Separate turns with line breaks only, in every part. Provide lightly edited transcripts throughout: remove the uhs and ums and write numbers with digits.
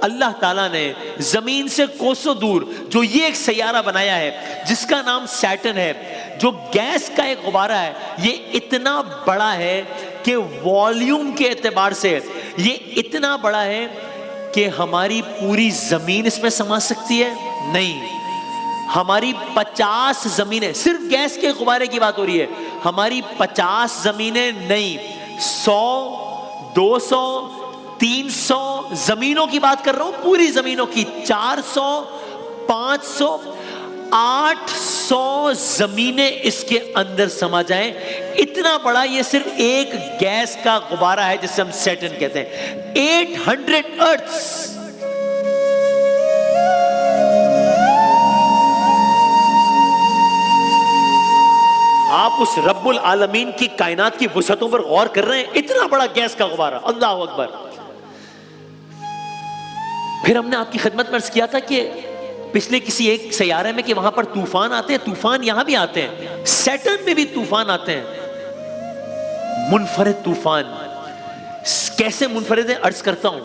اللہ تعالیٰ نے زمین سے کوسوں دور جو یہ ایک سیارہ بنایا ہے جس کا نام سیٹرن ہے، جو گیس کا ایک غبارہ ہے، یہ اتنا بڑا ہے کہ والیوم کے اعتبار سے یہ اتنا بڑا ہے کہ ہماری پوری زمین اس میں سما سکتی ہے؟ نہیں، ہماری 50 زمینیں، صرف گیس کے غبارے کی بات ہو رہی ہے، ہماری 50 زمینیں نہیں، 100 200 300 زمینوں کی بات کر رہا ہوں، پوری زمینوں کی، 400 500 800 زمینیں اس کے اندر سما جائیں، اتنا بڑا یہ صرف ایک گیس کا غبارہ ہے جسے ہم سیٹرن کہتے ہیں۔ 800 ارتھس، آپ اس رب العالمین کی کائنات کی وسعتوں پر غور کر رہے ہیں، اتنا بڑا گیس کا غبارہ، اللہ اکبر۔ پھر ہم نے آپ کی خدمت میں عرض کیا تھا کہ پچھلے کسی ایک سیارے میں کہ وہاں پر طوفان آتے ہیں، طوفان یہاں بھی آتے ہیں، سیٹرن میں بھی طوفان آتے ہیں، منفرد طوفان۔ کیسے منفرد ہیں عرض کرتا ہوں،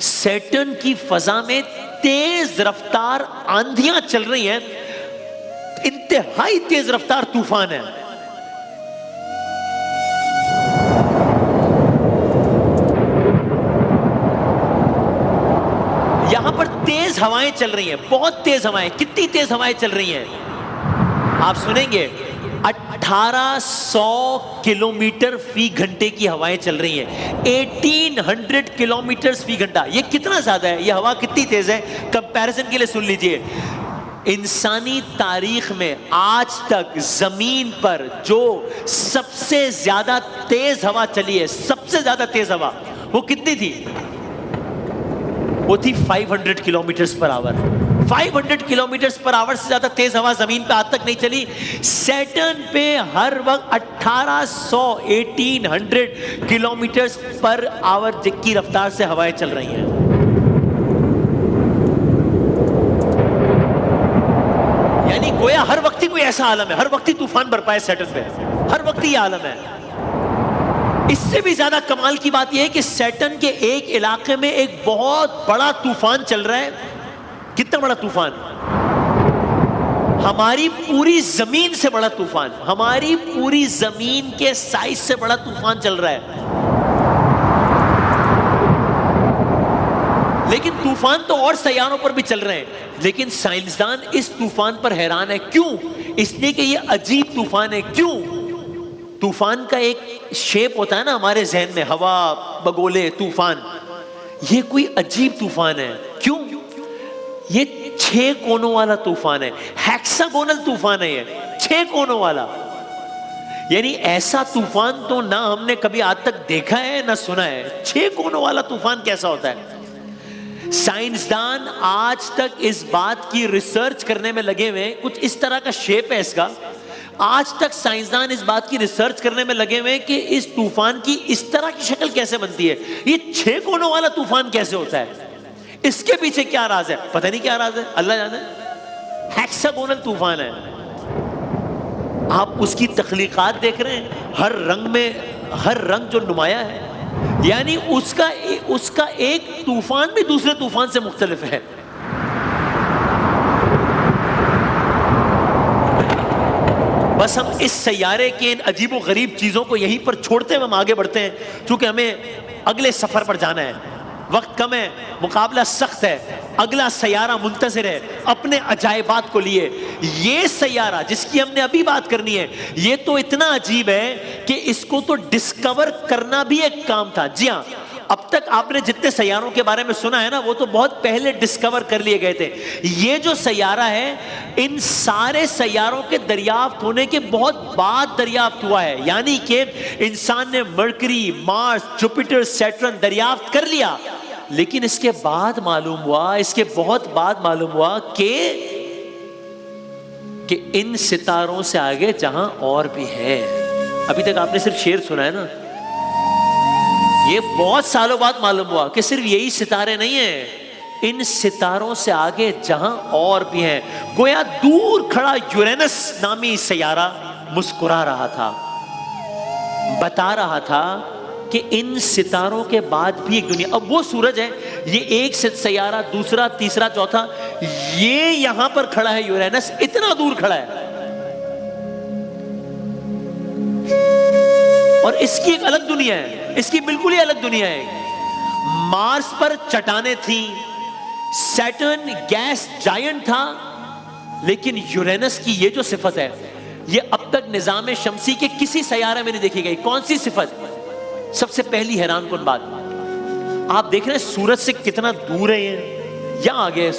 سیٹرن کی فضا میں تیز رفتار آندھیاں چل رہی ہیں، انتہائی تیز رفتار طوفان ہے۔ یہاں پر تیز ہوائیں چل رہی ہیں، بہت تیز ہوائیں۔ کتنی تیز ہوائیں چل رہی ہیں آپ سنیں گے؟ 1800 کلومیٹر فی گھنٹے کی ہوائیں چل رہی ہیں، 1800 کلومیٹر فی گھنٹہ۔ یہ کتنا زیادہ ہے؟ یہ ہوا کتنی تیز ہے؟ کمپیریزن کے لیے سن لیجئے، انسانی تاریخ میں آج تک زمین پر جو سب سے زیادہ تیز ہوا چلی ہے، سب سے زیادہ تیز ہوا، وہ کتنی تھی؟ وہ تھی 500 کلومیٹرز پر آور۔ 500 کلومیٹرز پر آور سے زیادہ تیز ہوا زمین پہ آج تک نہیں چلی۔ سیٹرن پہ ہر وقت 1800 کلومیٹرز پر آور کی رفتار سے ہوائیں چل رہی ہیں۔ یعنی گویا ہر وقت ہی کوئی ایسا عالم ہے، ہر وقت ہی طوفان برپا ہے سیٹرن پہ، ہر وقت ہی یہ عالم ہے۔ اس سے بھی زیادہ کمال کی بات یہ ہے کہ سیٹرن کے ایک علاقے میں ایک بہت بڑا طوفان چل رہا ہے۔ کتنا بڑا طوفان؟ ہماری پوری زمین سے بڑا طوفان، ہماری پوری زمین کے سائز سے بڑا طوفان چل رہا ہے۔ لیکن طوفان تو اور سیاروں پر بھی چل رہے ہیں، لیکن سائنسدان اس طوفان پر حیران ہے۔ کیوں؟ اس لیے کہ یہ عجیب طوفان ہے۔ کیوں؟ طوفان کا ایک شیپ ہوتا ہے نا ہمارے ذہن میں، ہوا، بگولے، طوفان۔ یہ کوئی عجیب طوفان ہے۔ کیوں؟ یہ 6 کونوں والا طوفان ہے، ہیکساگونل طوفان ہے، یہ 6 کونوں والا۔ یعنی ایسا طوفان تو نہ ہم نے کبھی آج تک دیکھا ہے نہ سنا ہے۔ 6 کونوں والا طوفان کیسا ہوتا ہے؟ سائنسدان آج تک اس بات کی ریسرچ کرنے میں لگے ہوئے ہیں، کچھ اس طرح کا شیپ ہے اس کا۔ آج تک سائنسدان اس بات کی ریسرچ کرنے میں لگے ہوئے ہیں کہ اس طوفان کی اس طرح کی شکل کیسے بنتی ہے، یہ 6 کونوں والا طوفان کیسے ہوتا ہے، اس کے پیچھے کیا راز ہے؟ پتہ نہیں کیا راز ہے، اللہ جانے۔ ہیکساگونل طوفان ہے۔ آپ اس کی تخلیقات دیکھ رہے ہیں، ہر رنگ میں ہر رنگ جو نمایاں ہے، یعنی اس کا ایک طوفان بھی دوسرے طوفان سے مختلف ہے۔ بس ہم اس سیارے کے ان عجیب و غریب چیزوں کو یہیں پر چھوڑتے ہوئے ہم آگے بڑھتے ہیں، چونکہ ہمیں اگلے سفر پر جانا ہے، وقت کم ہے، مقابلہ سخت ہے، اگلا سیارہ منتظر ہے اپنے عجائبات کو لیے۔ یہ سیارہ جس کی ہم نے ابھی بات کرنی ہے، یہ تو اتنا عجیب ہے کہ اس کو تو ڈسکور کرنا بھی ایک کام تھا۔ جی ہاں، اب تک آپ نے جتنے سیاروں کے بارے میں سنا ہے نا، وہ تو بہت پہلے ڈسکور کر لیے گئے تھے۔ یہ جو سیارہ ہے، ان سارے سیاروں کے دریافت ہونے کے بہت بعد دریافت ہوا ہے، یعنی کہ انسان نے مرکری، مارس، جوپیٹر، سیٹرن دریافت کر لیا، لیکن اس کے بعد معلوم ہوا، اس کے بہت بعد معلوم ہوا کہ ان ستاروں سے آگے جہاں اور بھی ہے۔ ابھی تک آپ نے صرف شعر سنا ہے نا، یہ بہت سالوں بعد معلوم ہوا کہ صرف یہی ستارے نہیں ہیں، ان ستاروں سے آگے جہاں اور بھی ہیں۔ گویا دور کھڑا یورینس نامی سیارہ مسکرا رہا تھا، بتا رہا تھا کہ ان ستاروں کے بعد بھی ایک دنیا. اب وہ سورج ہے, یہ ایک سیارہ, دوسرا, تیسرا, چوتھا, یہ یہاں پر کھڑا ہے یورینس, اتنا دور کھڑا ہے, اور اس کی ایک الگ دنیا ہے, اس کی بالکل ہی الگ دنیا ہے. مارس پر چٹانیں تھیں, سیٹرن گیس جائنٹ تھا, لیکن یورینس کی یہ جو صفت ہے یہ اب تک نظام شمسی کے کسی سیارے میں نہیں دیکھی گئی. کون سی صفت؟ سب سے پہلی حیران کن بات, آپ دیکھ رہے ہیں سورج سے کتنا دور ہے یہ, یہاں آگے ہے.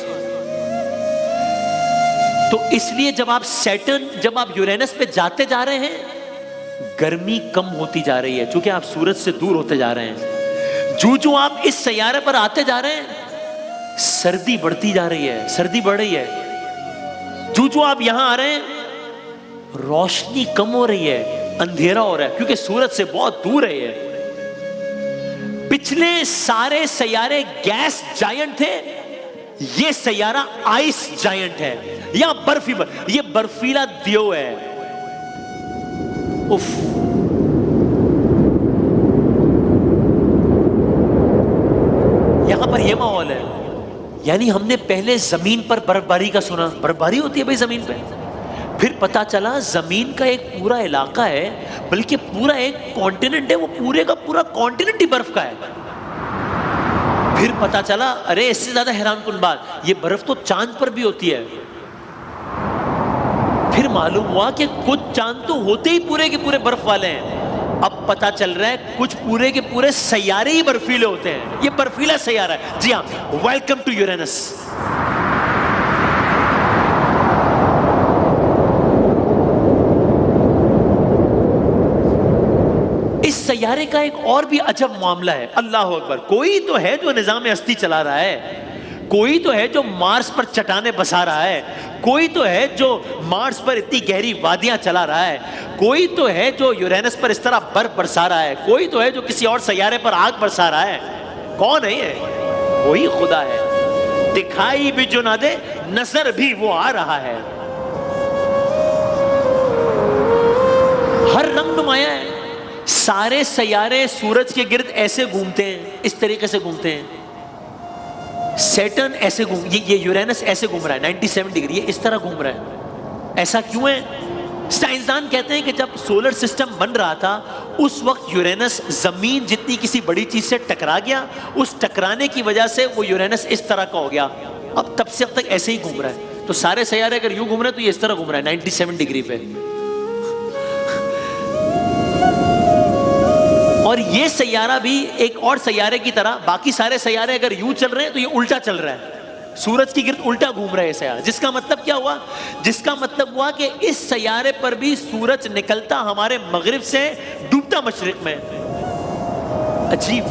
تو اس لیے جب آپ یورینس پہ جاتے جا رہے ہیں, گرمی کم ہوتی جا رہی ہے چونکہ آپ سورج سے دور ہوتے جا رہے ہیں. جو آپ اس سیارے پر آتے جا رہے ہیں, سردی بڑھتی جا رہی ہے, سردی بڑھ رہی ہے. جو آپ یہاں آ رہے ہیں, روشنی کم ہو رہی ہے, اندھیرا ہو رہا ہے کیونکہ سورج سے بہت دور ہے یہ. پچھلے سارے سیارے گیس جائنٹ تھے, یہ سیارہ آئس جائنٹ ہے, یا یہ برفیلا دیو ہے. اف, یہاں پر یہ ماحول ہے. یعنی ہم نے پہلے زمین پر برف باری کا سنا, برف باری ہوتی ہے بھائی زمین پہ, پھر پتا چلا زمین کا ایک پورا علاقہ ہے, بلکہ پورا ایک کانٹیننٹ ہے, وہ پورے کا پورا کانٹیننٹ ہی برف کا ہے. پھر پتا چلا ارے اس سے زیادہ حیران کن بات, یہ برف تو چاند پر بھی ہوتی ہے. پھر معلوم ہوا کہ کچھ چاند تو ہوتے ہی پورے کے پورے برف والے ہیں. اب پتا چل رہا ہے کچھ پورے کے پورے سیارے ہی برفیلے ہوتے ہیں. یہ برفیلا سیارہ ہے. جی ہاں, ویلکم ٹو یورینس. اس سیارے کا ایک اور بھی عجب معاملہ ہے. اللہ اکبر, کوئی تو ہے جو نظام ہستی چلا رہا ہے, کوئی تو ہے جو مارس پر چٹانیں بسا رہا ہے, کوئی تو ہے جو مارس پر اتنی گہری وادیاں چلا رہا ہے, کوئی تو ہے جو یورینس پر اس طرح برف برسا رہا ہے, کوئی تو ہے جو کسی اور سیارے پر آگ برسا رہا ہے. کون ہے یہ؟ وہی خدا ہے. دکھائی بھی جو نہ دے, نظر بھی وہ آ رہا ہے. ہر رنگ نمایاں ہے. سارے سیارے سورج کے گرد ایسے گھومتے ہیں, اس طریقے سے گھومتے ہیں. سیٹرن ایسے یہ یورینس ایسے گھوم رہا ہے 97 ڈگری, یہ اس طرح گھوم رہا ہے. ایسا کیوں ہے؟ سائنسدان کہتے ہیں کہ جب سولر سسٹم بن رہا تھا اس وقت یورینس زمین جتنی کسی بڑی چیز سے ٹکرا گیا, اس ٹکرانے کی وجہ سے وہ یورینس اس طرح کا ہو گیا. اب تب سے اب تک ایسے ہی گھوم رہا ہے. تو سارے سیارے اگر یوں گھوم رہے ہیں تو یہ اس طرح گھوم رہا ہے 97 ڈگری پہ. اور یہ سیارہ بھی ایک اور سیارے کی طرح, باقی سارے سیارے اگر یوں چل رہے ہیں تو یہ الٹا چل رہا ہے, سورج کی گرد الٹا گھوم رہے ہیں سیارے. جس کا مطلب کیا ہوا؟ جس کا مطلب ہوا کہ اس سیارے پر بھی سورج نکلتا ہمارے مغرب سے, ڈوبتا مشرق میں. عجیب.